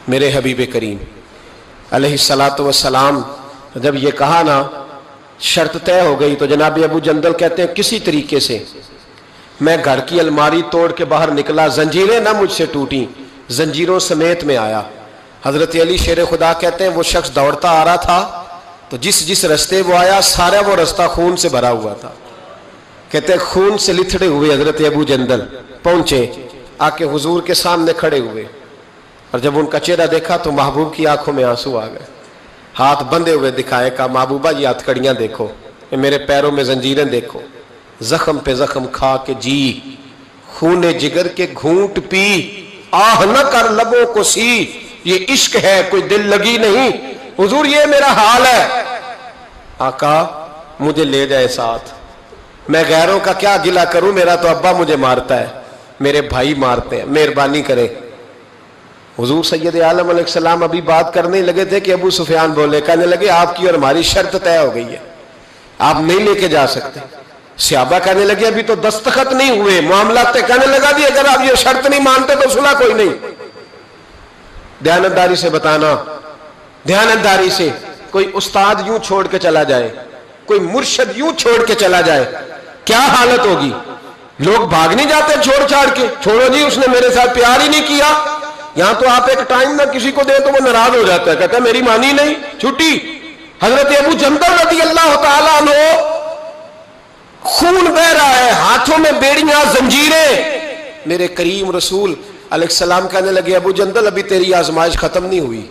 میرے حبیب کریم علیہ الصلوۃ والسلام جب یہ کہا نا شرط طے ہو گئی, تو جناب ابو جندل کہتے ہیں کسی طریقے سے میں گھر کی الماری توڑ کے باہر نکلا, زنجیریں نہ مجھ سے ٹوٹیں, زنجیروں سمیت میں آیا. حضرت علی شیر خدا کہتے ہیں وہ شخص دوڑتا آ رہا تھا تو جس رستے وہ آیا سارا وہ رستہ خون سے بھرا ہوا تھا. کہتے ہیں خون سے لتھڑے ہوئے حضرت ابو جندل پہنچے, آ کے حضور کے سامنے کھڑے ہوئے, اور جب ان کا چہرہ دیکھا تو محبوب کی آنکھوں میں آنسو آ گئے. ہاتھ بندھے ہوئے دکھائے, کہا محبوبہ یہ ہتھکڑیاں دیکھو, یہ میرے پیروں میں زنجیریں دیکھو, زخم پہ زخم کھا کے جی, خون جگر کے گھونٹ پی, آہ نہ کر لبوں کو سی, یہ عشق ہے کوئی دل لگی نہیں. حضور یہ میرا حال ہے. آقا مجھے لے جائے ساتھ, میں غیروں کا کیا گلہ کروں, میرا تو ابا مجھے مارتا ہے, میرے بھائی مارتے ہیں, مہربانی کرے. حضور سید عالم علیہ السلام ابھی بات کرنے لگے تھے کہ ابو سفیان بولے, کہنے لگے آپ کی اور ہماری شرط طے ہو گئی ہے, آپ نہیں لے کے جا سکتے. صحابہ کہنے لگے ابھی تو دستخط نہیں ہوئے, معاملات تے کہنے لگا بھی اگر آپ یہ شرط نہیں مانتے تو صلح کوئی نہیں. دیانتداری سے بتانا, دیانتداری سے. کوئی استاد یوں چھوڑ کے چلا جائے, کوئی مرشد یوں چھوڑ کے چلا جائے, کیا حالت ہوگی. لوگ بھاگ نہیں جاتے چھوڑ چھاڑ کے, چھوڑو جی اس نے میرے ساتھ پیار ہی نہیں کیا. یہاں تو آپ ایک ٹائم نہ کسی کو دے تو وہ ناراض ہو جاتا ہے, کہتا ہے میری مانی نہیں, چھٹی. حضرت ابو جندل رضی اللہ تعالیٰ عنہ خون بہ رہا ہے, ہاتھوں میں بیڑیاں زنجیریں. میرے کریم رسول علیہ السلام کہنے لگے ابو جندل ابھی تیری آزمائش ختم نہیں ہوئی,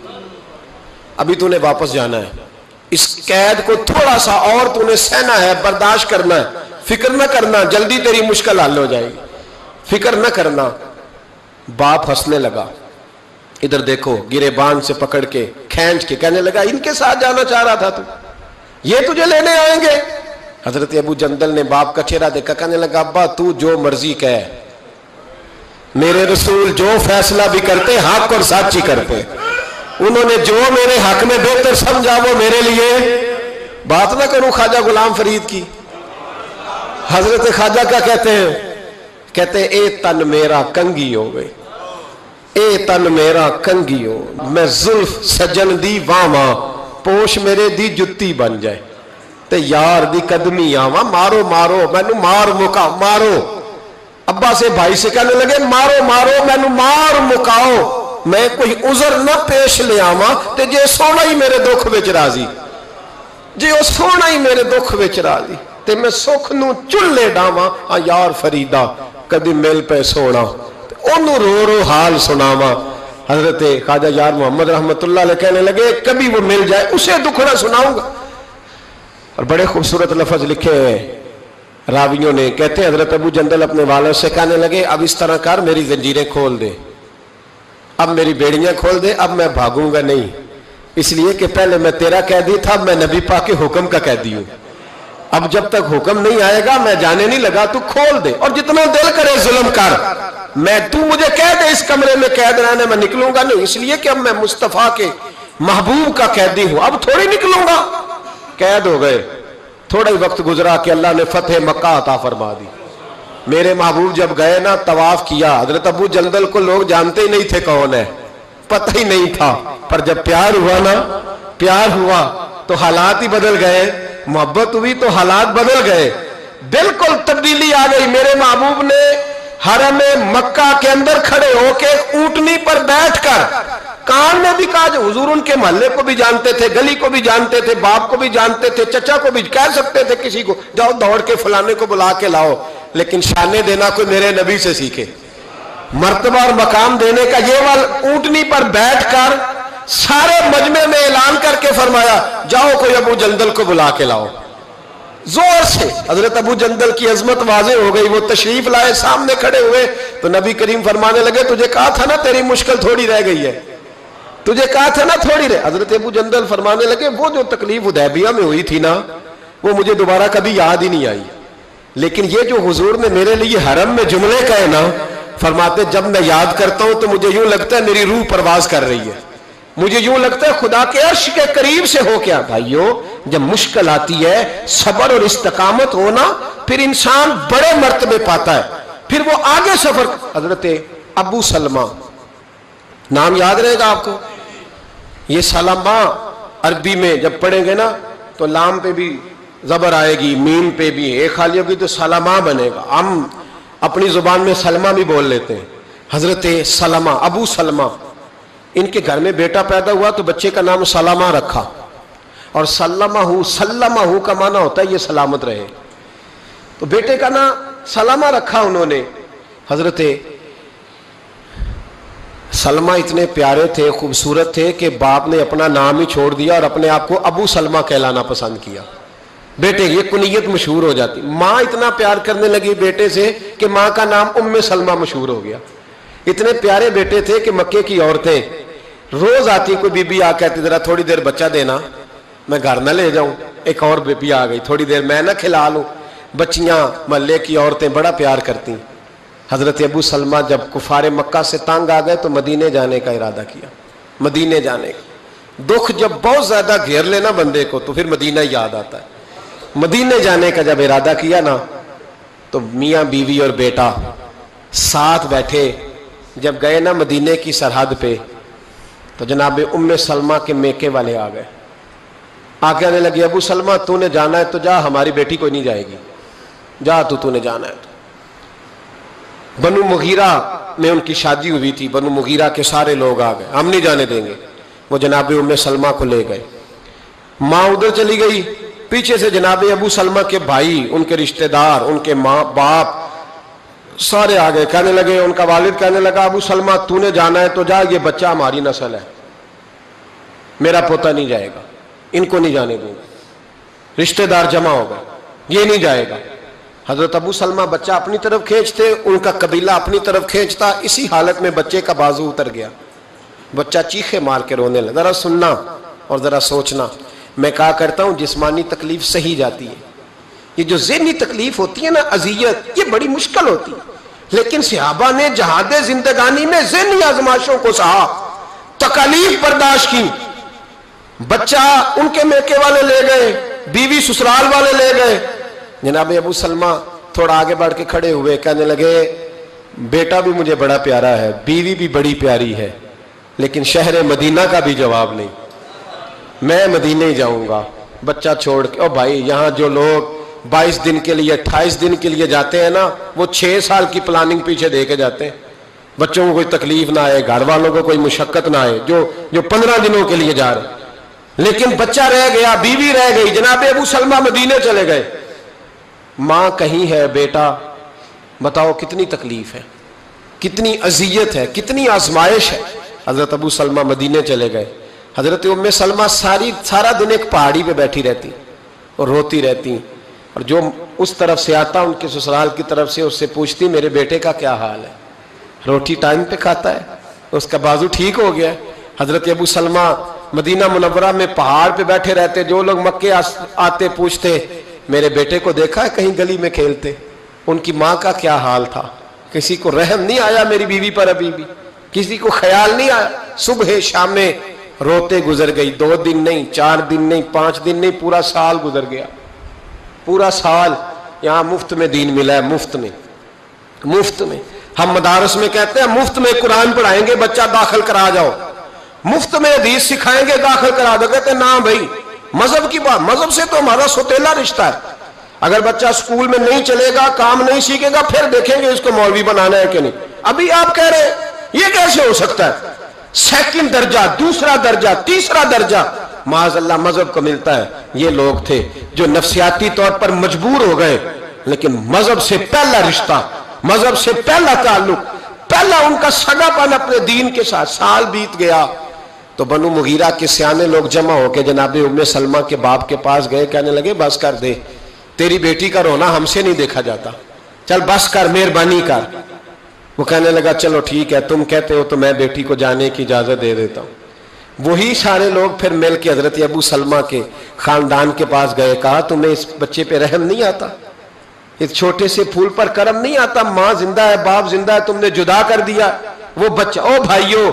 ابھی تو نے واپس جانا ہے, اس قید کو تھوڑا سا اور تو نے سہنا ہے, برداشت کرنا ہے, فکر نہ کرنا, جلدی تیری مشکل حل ہو جائے گی, فکر نہ کرنا. باپ ہنسنے لگا, ادھر دیکھو گریبان سے پکڑ کے کھینچ کے کہنے لگا ان کے ساتھ جانا چاہ رہا تھا تو, یہ تجھے لینے آئیں گے. حضرت ابو جندل نے باپ کا چہرہ دیکھا, کہنے لگا ابا تو جو مرضی کہے, میرے رسول جو فیصلہ بھی کرتے حق اور سچ ہی کرتے, انہوں نے جو میرے حق میں بہتر سمجھا وہ میرے لیے. بات نہ کروں خواجہ غلام فرید کی, حضرت خواجہ کیا کہتے ہیں, کہتے ہیں اے تن میرا کنگی ہو گئے, اے تن میرا کنگی ہو, میں زلف سجن دی واواں, پوش میرے دی جتی بن جائے, تے یار دی قدمی آواں, مارو مارو مینو مار مکا مارو. ابا سے بھائی سے کہنے لگے مارو مارو مینو مار مکاؤ, میں کوئی عذر نہ پیش لے آواں, تے جے سونا ہی میرے دکھ وچ راضی, جے او سونا ہی میرے دکھ وچ راضی, تے میں سکھ نو چلے ڈاواں, ہاں یار فریدا کدی مل پہ سونا, انہوں رو رو حال سناواں. حضرت خواجہ یار محمد رحمت اللہ علیہ کہنے لگے کبھی وہ مل جائے اسے دکھڑا سناؤں گا. اور بڑے خوبصورت لفظ لکھے ہیں راویوں نے, کہتے ہیں حضرت ابو جندل اپنے والد سے کہنے لگے اب اس طرح کر میری زنجیریں کھول دے, اب میری بیڑیاں کھول دے, اب میں بھاگوں گا نہیں, اس لیے کہ پہلے میں تیرا قیدی تھا, اب میں نبی پاک کے حکم کا قیدی ہوں, اب جب تک حکم نہیں آئے گا میں جانے نہیں لگا, تو کھول دے اور جتنا دل کرے ظلم کر, میں تو مجھے کہہ دے اس کمرے میں قید رہنے, میں نکلوں گا نہیں, اس لیے کہ اب میں مصطفیٰ کے محبوب کا قیدی ہوں, اب تھوڑی نکلوں گا. قید ہو گئے, تھوڑا ہی وقت گزرا کہ اللہ نے فتح مکہ عطا فرما دی. میرے محبوب جب گئے نا طواف کیا, حضرت ابو جندل کو لوگ جانتے ہی نہیں تھے کون ہے, پتہ ہی نہیں تھا, پر جب پیار ہوا نا, پیار ہوا تو حالات ہی بدل گئے, محبت ہوئی تو حالات بدل گئے, بالکل تبدیلی آ گئی. میرے محبوب نے حرم مکہ کے اندر کھڑے ہو کے اونٹنی پر بیٹھ کر کان میں بھی کہا, جو حضور ان کے محلے کو بھی جانتے تھے, گلی کو بھی جانتے تھے, باپ کو بھی جانتے تھے, چچا کو بھی کہہ سکتے تھے کسی کو جاؤ دوڑ کے فلانے کو بلا کے لاؤ, لیکن شانے دینا کوئی میرے نبی سے سیکھے, مرتبہ اور مقام دینے کا یہ وال اونٹنی پر بیٹھ کر سارے مجمع میں اعلان کر کے فرمایا جاؤ کوئی ابو جندل کو بلا کے لاؤ. زور سے حضرت ابو جندل کی عظمت واضح ہو گئی, وہ تشریف لائے, سامنے کھڑے ہوئے تو نبی کریم فرمانے لگے تجھے کہا تھا نا تیری مشکل تھوڑی رہ گئی ہے, تجھے کہا تھا نا تھوڑی رہے. حضرت ابو جندل فرمانے لگے وہ جو تکلیف حدیبیہ میں ہوئی تھی نا وہ مجھے دوبارہ کبھی یاد ہی نہیں آئی، لیکن یہ جو حضور نے میرے لیے حرم میں جملے کہے نا، فرماتے جب میں یاد کرتا ہوں تو مجھے یوں لگتا ہے میری روح پرواز کر رہی ہے، مجھے یوں لگتا ہے خدا کے عرش کے قریب سے ہو کیا. بھائیو جب مشکل آتی ہے صبر اور استقامت ہونا پھر انسان بڑے مرتبے پاتا ہے، پھر وہ آگے سفر. حضرت ابو سلمہ نام یاد رہے گا آپ کو. یہ سلمہ عربی میں جب پڑھیں گے نا تو لام پہ بھی زبر آئے گی، میم پہ بھی ایک خالی ہوگی تو سلمہ بنے گا. ہم اپنی زبان میں سلمہ بھی بول لیتے ہیں. حضرت سلمہ ابو سلمہ، ان کے گھر میں بیٹا پیدا ہوا تو بچے کا نام سلمہ رکھا، اور سلمہ کا معنی ہوتا ہے یہ سلامت رہے، تو بیٹے کا نام سلمہ رکھا انہوں نے. حضرت سلمہ اتنے پیارے تھے، خوبصورت تھے کہ باپ نے اپنا نام ہی چھوڑ دیا اور اپنے آپ کو ابو سلمہ کہلانا پسند کیا. بیٹے یہ کنیت مشہور ہو جاتی. ماں اتنا پیار کرنے لگی بیٹے سے کہ ماں کا نام ام سلمہ مشہور ہو گیا. اتنے پیارے بیٹے تھے کہ مکے کی عورتیں روز آتی، کوئی بی بی آ کہتی ذرا تھوڑی دیر بچہ دینا، میں گھر نہ لے جاؤں. ایک اور بی بی آ گئی، تھوڑی دیر میں نہ کھلا لوں. بچیاں محلے کی عورتیں بڑا پیار کرتی. حضرت ابو سلمہ جب کفار مکہ سے تنگ آ گئے تو مدینے جانے کا ارادہ کیا. مدینے جانے کا دکھ جب بہت زیادہ گھیر لینا بندے کو تو پھر مدینہ یاد آتا ہے. مدینے جانے کا جب ارادہ کیا نا تو میاں بیوی اور بیٹا ساتھ بیٹھے. جب گئے نا مدینے کی سرحد پہ تو جناب ام سلمہ کے میکے والے آ گئے، آ کے آنے لگے ابو سلمہ تو نے جانا ہے تو جا، ہماری بیٹی کوئی نہیں جائے گی، جا تو نے جانا ہے تو. بنو مغیرہ میں ان کی شادی ہوئی تھی، بنو مغیرہ کے سارے لوگ آ گئے، ہم نہیں جانے دیں گے. وہ جناب ام سلمہ کو لے گئے. ماں ادھر چلی گئی، پیچھے سے جناب ابو سلمہ کے بھائی، ان کے رشتہ دار، ان کے ماں باپ سارے آ گئے. کہنے لگے، ان کا والد کہنے لگا ابو سلمہ تو نے جانا ہے تو جا، یہ بچہ ہماری نسل ہے، میرا پوتا نہیں جائے گا، ان کو نہیں جانے دوں گا. رشتہ دار جمع ہو گئے، یہ نہیں جائے گا. حضرت ابو سلمہ بچہ اپنی طرف کھینچتے، ان کا قبیلہ اپنی طرف کھینچتا. اسی حالت میں بچے کا بازو اتر گیا، بچہ چیخے مار کے رونے لگا. ذرا سننا اور ذرا سوچنا. میں کہا کرتا ہوں جسمانی تکلیف سہی جاتی ہے، یہ جو ذہنی تکلیف ہوتی ہے نا، اذیت، یہ بڑی مشکل ہوتی ہے. لیکن صحابہ نے جہاد زندگانی میں ذہنی آزمائشوں کو سہا، تکالیف برداشت کی. بچہ ان کے میکے والے لے گئے، بیوی سسرال والے لے گئے. جناب ابو سلمہ تھوڑا آگے بڑھ کے کھڑے ہوئے، کہنے لگے بیٹا بھی مجھے بڑا پیارا ہے، بیوی بھی بڑی پیاری ہے، لیکن شہر مدینہ کا بھی جواب نہیں، میں مدینہ ہی جاؤں گا بچہ چھوڑ کے. او بھائی یہاں جو لوگ 22 دن کے لیے 28 دن کے لیے جاتے ہیں نا، وہ 6 سال کی پلاننگ پیچھے دے کے جاتے ہیں. بچوں کو کوئی تکلیف نہ آئے، گھر والوں کو کوئی مشقت نہ آئے، جو 15 دنوں کے لیے جا رہے. لیکن بچہ رہ گیا، بیوی رہ گئی. جناب ابو سلمہ مدینے چلے گئے، ماں کہیں ہے، بیٹا بتاؤ کتنی تکلیف ہے، کتنی اذیت ہے، کتنی آزمائش ہے. حضرت ابو سلمہ مدینے چلے گئے. حضرت ام سلمہ سارا دن ایک پہاڑی پہ بیٹھی رہتی اور روتی رہتی، اور جو اس طرف سے آتا ان کے سسرال کی طرف سے، اس سے پوچھتی میرے بیٹے کا کیا حال ہے، روٹی ٹائم پہ کھاتا ہے، اس کا بازو ٹھیک ہو گیا ہے. حضرت ابو سلمہ مدینہ منورہ میں پہاڑ پہ بیٹھے رہتے. جو لوگ مکے آتے پوچھتے میرے بیٹے کو دیکھا ہے کہیں گلی میں کھیلتے، ان کی ماں کا کیا حال تھا. کسی کو رحم نہیں آیا میری بیوی پر، ابھی بھی کسی کو خیال نہیں آیا. صبح شام میں روتے گزر گئی. 2 دن نہیں، 4 دن نہیں، 5 دن نہیں، پورا سال گزر گیا. پورا سال یہاں مفت میں دین ملا ہے، مفت میں. ہم مدارس میں کہتے ہیں مفت میں قرآن پڑھائیں گے، بچہ داخل کرا جاؤ. مفت میں حدیث سکھائیں گے، داخل کرا دو. کہتے ہیں نا بھائی مذہب کی بات، مذہب سے تو ہمارا سوتیلا رشتہ ہے. اگر بچہ اسکول میں نہیں چلے گا، کام نہیں سیکھے گا، پھر دیکھیں گے اس کو مولوی بنانا ہے کہ نہیں. ابھی آپ کہہ رہے ہیں یہ کیسے ہو سکتا ہے؟ سیکنڈ درجہ، دوسرا درجہ، تیسرا درجہ معاذ اللہ مذہب کو ملتا ہے. یہ لوگ تھے جو نفسیاتی طور پر مجبور ہو گئے، لیکن مذہب سے پہلا رشتہ، مذہب سے پہلا تعلق، پہلا ان کا سگا پن اپنے دین کے ساتھ. سال بیت گیا تو بنو مغیرہ کے سیانے لوگ جمع ہو کے جناب ام سلمہ کے باپ کے پاس گئے. کہنے لگے بس کر دے، تیری بیٹی کا رونا ہم سے نہیں دیکھا جاتا، چل بس کر، مہربانی کر. وہ کہنے لگا چلو ٹھیک ہے، تم کہتے ہو تو میں بیٹی کو جانے کی اجازت دے دیتا ہوں. وہی سارے لوگ پھر مل کے حضرت ابو سلمہ کے خاندان کے پاس گئے، کہا تمہیں اس بچے پہ رحم نہیں آتا؟ اس چھوٹے سے پھول پر کرم نہیں آتا؟ ماں زندہ ہے، باپ زندہ ہے، تم نے جدا کر دیا وہ بچہ۔ او بھائیو،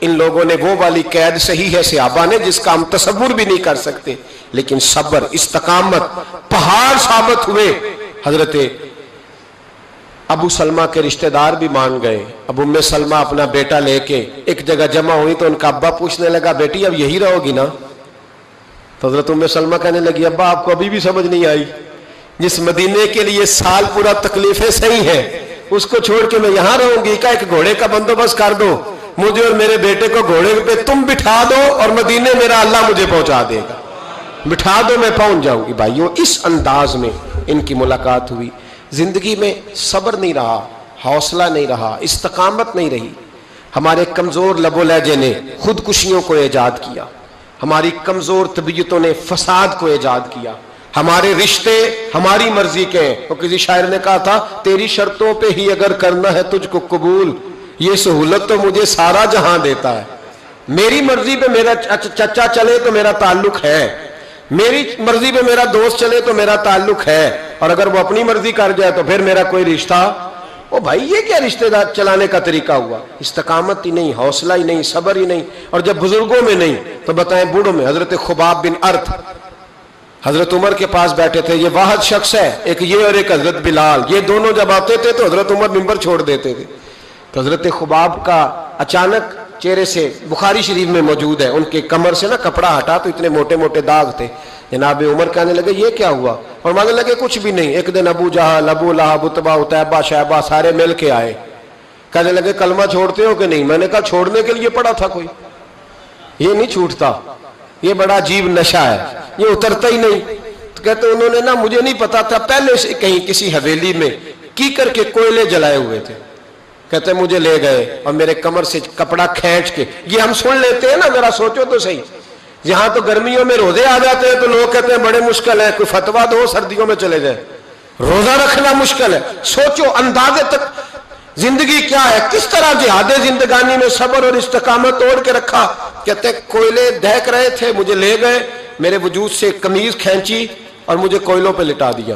ان لوگوں نے وہ والی قید صحیح ہے صحابہ نے جس کا ہم تصور بھی نہیں کر سکتے، لیکن صبر، استقامت پہاڑ ثابت ہوئے۔ حضرت ابو سلمہ کے رشتہ دار بھی مان گئے۔ اب ام سلمہ اپنا بیٹا لے کے ایک جگہ جمع ہوئی تو ان کا ابا پوچھنے لگا، بیٹی اب یہی رہو گی نا؟ تو حضرت ام سلمہ کہنے لگی، ابا آپ کو ابھی بھی سمجھ نہیں آئی؟ جس مدینے کے لیے سال پورا تکلیفیں صحیح ہیں، اس کو چھوڑ کے میں یہاں رہوں گی؟ کہ ایک گھوڑے کا بندوبست کر دو، مجھے اور میرے بیٹے کو گھوڑے پہ تم بٹھا دو اور مدینے میرا اللہ مجھے پہنچا دے گا، بٹھا دو میں پہنچ جاؤں گی۔ بھائیو، اس انداز میں ان کی ملاقات ہوئی۔ زندگی میں صبر نہیں رہا، حوصلہ نہیں رہا، استقامت نہیں رہی۔ ہمارے کمزور لب و لہجے نے خودکشیوں کو ایجاد کیا، ہماری کمزور طبیعتوں نے فساد کو ایجاد کیا، ہمارے رشتے ہماری مرضی کے ہیں۔ اور کسی شاعر نے کہا تھا، تیری شرطوں پہ ہی اگر کرنا ہے تجھ کو قبول، یہ سہولت تو مجھے سارا جہاں دیتا ہے۔ میری مرضی پہ میرا چچا چلے تو میرا تعلق ہے، میری مرضی پہ میرا دوست چلے تو میرا تعلق ہے، اور اگر وہ اپنی مرضی کر جائے تو پھر میرا کوئی رشتہ۔ او بھائی، یہ کیا رشتہ دار چلانے کا طریقہ ہوا؟ استقامت ہی نہیں، حوصلہ ہی نہیں، صبر ہی نہیں، اور جب بزرگوں میں نہیں تو بتائیں بوڑھوں میں۔ حضرت خباب بن ارت حضرت عمر کے پاس بیٹھے تھے، یہ واحد شخص ہے، ایک یہ اور ایک حضرت بلال، یہ دونوں جب آتے تھے تو حضرت عمر ممبر چھوڑ دیتے تھے۔ تو حضرت خباب کا اچانک چہرے سے، بخاری شریف میں موجود ہے، ان کے کمر سے نا کپڑا ہٹا تو اتنے موٹے موٹے داغ تھے۔ جناب عمر کہنے لگے، یہ کیا ہوا؟ اور مانگنے لگے، کچھ بھی نہیں۔ ایک دن ابو جہل، ابو لہب، عتبہ، عتیبہ، شیبہ سارے مل کے آئے، کہنے لگے کلمہ چھوڑتے ہو کہ نہیں؟ میں نے کہا چھوڑنے کے لیے پڑا تھا کوئی، یہ نہیں چھوٹتا، یہ بڑا عجیب نشہ ہے، یہ اترتا ہی نہیں۔ تو کہتے انہوں نے نا، مجھے نہیں پتا تھا، پہلے سے کہیں کسی حویلی میں کیکر کے کوئلے جلائے ہوئے تھے۔ کہتے مجھے لے گئے اور میرے کمر سے کپڑا کھینچ کے، یہ ہم سن لیتے ہیں نا، ذرا سوچو تو صحیح، یہاں تو گرمیوں میں روزے آ جاتے ہیں تو لوگ کہتے ہیں بڑے مشکل ہے، کوئی فتویٰ دو سردیوں میں چلے جائیں، روزہ رکھنا مشکل ہے۔ سوچو اندازے تک زندگی کیا ہے، کس طرح جہاد زندگانی میں صبر اور استقامت توڑ کے رکھا۔ کہتے ہیں کوئلے دہک رہے تھے، مجھے لے گئے، میرے وجود سے قمیض کھینچی اور مجھے کوئلوں پہ لٹا دیا۔